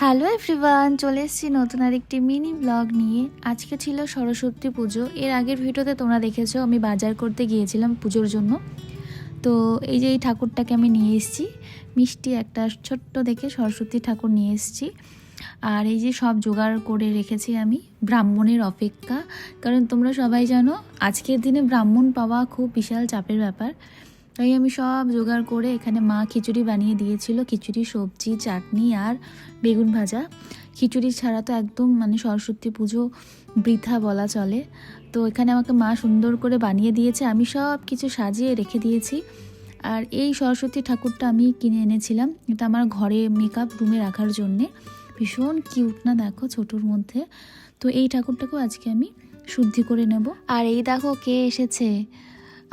Hello everyone, চলে এসেছি নতুন আরেকটি মিনি ব্লগ নিয়ে। আজকে ছিল সরস্বতী পুজো। এর আগের ভিডিওতে তোমরা দেখেছো আমি বাজার করতে গিয়েছিলাম পুজোর জন্য। তো এই যে এই ঠাকুরটাকে আমি নিয়ে এসেছি, মিষ্টি একটা ছোট্ট দেখে সরস্বতী ঠাকুর নিয়ে এসেছি। আর এই যে সব জোগাড় করে রেখেছি আমি, ব্রাহ্মণের অপেক্ষা। কারণ তোমরা সবাই জানো আজকের দিনে ব্রাহ্মণ পাওয়া খুব বিশাল চাপের ব্যাপার। তাই আমি সব জোগাড় করে এখানে মা খিচুড়ি বানিয়ে দিয়েছিল, খিচুড়ি, সবজি, চাটনি আর বেগুন ভাজা। খিচুড়ি ছাড়া তো একদম সরস্বতী পুজো বৃথা বলা চলে। তো এখানে আমাকে মা সুন্দর করে বানিয়ে দিয়েছে, আমি সব কিছু সাজিয়ে রেখে দিয়েছি। আর এই সরস্বতী ঠাকুরটা আমি কিনে এনেছিলাম, এটা আমার ঘরে মেকআপ রুমে রাখার জন্যে। ভীষণ কিউট না, দেখো ছোটোর মধ্যে। তো এই ঠাকুরটাকেও আজকে আমি শুদ্ধি করে নেব। আর এই দেখো কে এসেছে,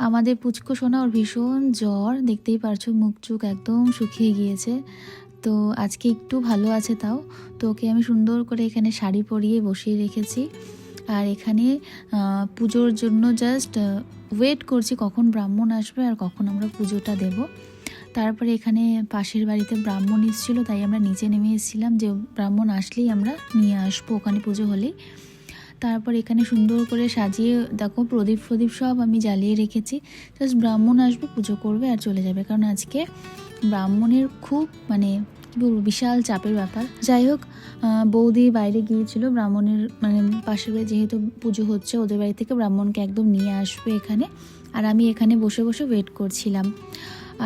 আমাদের পুচকু সোনা। ওর ভীষণ জ্বর, দেখতেই পারছো মুখ চোখ একদম শুকিয়ে গিয়েছে। তো আজকে একটু ভালো আছে তাও। তো ওকে আমি সুন্দর করে এখানে শাড়ি পরিয়ে বসিয়ে রেখেছি। আর এখানে পুজোর জন্য জাস্ট ওয়েট করছি কখন ব্রাহ্মণ আসবে আর কখন আমরা পুজোটা দেব। তারপরে এখানে পাশের বাড়িতে ব্রাহ্মণ এসেছিল, তাই আমরা নিচে নেমে এসেছিলাম যে ব্রাহ্মণ আসলেই আমরা নিয়ে আসবো ওখানে পুজো হলেই। তারপর এখানে সুন্দর করে সাজিয়ে দেখো প্রদীপ সব আমি জ্বালিয়ে রেখেছি। জাস্ট ব্রাহ্মণ আসবে, পুজো করবে আর চলে যাবে। কারণ আজকে ব্রাহ্মণের খুব কী বলবো বিশাল চাপের ব্যাপার। যাই হোক, বৌদি বাইরে গিয়েছিল ব্রাহ্মণের পাশের বাড়ি যেহেতু পুজো হচ্ছে, ওদের বাড়ি থেকে ব্রাহ্মণকে একদম নিয়ে আসবে এখানে। আর আমি এখানে বসে বসে ওয়েট করছিলাম।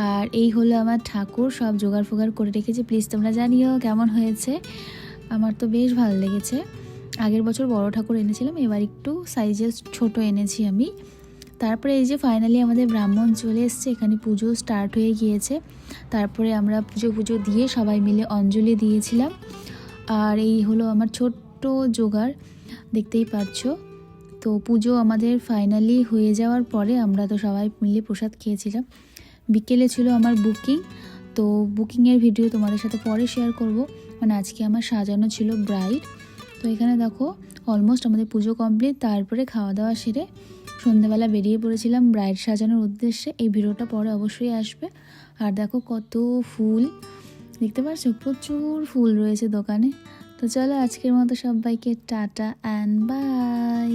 আর এই হলো আমার ঠাকুর, সব জোগাড় ফোগাড় করে রেখেছি। প্লিজ তোমরা জানিও কেমন হয়েছে। আমার তো বেশ ভালো লেগেছে। আগের বছর বড় ঠাকুর এনেছিলাম, এবার একটু সাইজে ছোট এনেছি আমি। তারপরে এই যে ফাইনালি আমাদের ব্রাহ্মণ চলে এসছে, এখানে পুজো স্টার্ট হয়ে গিয়েছে। তারপরে আমরা পুজো দিয়ে সবাই মিলে অঞ্জলি দিয়েছিলাম। আর এই হলো আমার ছোট্ট জোগাড়, দেখতেই পাচ্ছ। তো পুজো আমাদের ফাইনালি হয়ে যাওয়ার পরে আমরা তো সবাই মিলে প্রসাদ খেয়েছিলাম। বিকেলে ছিল আমার বুকিং, তো বুকিংয়ের ভিডিও তোমাদের সাথে পরে শেয়ার করব। আজকে আমার সাজানো ছিল ব্রাইড। তো এখানে দেখো অলমোস্ট আমাদের পুজো কমপ্লিট। তারপরে খাওয়া দাওয়া সেরে সন্ধ্যাবেলা বেরিয়ে পড়েছিলাম ব্রাইড সাজানোর উদ্দেশ্যে। এই ভিডিওটা পরে অবশ্যই আসবে। আর দেখো কত ফুল, দেখতে পাচ্ছ প্রচুর ফুল রয়েছে দোকানে। তো চলো আজকের মতো সবাইকে টাটা অ্যান্ড বাই।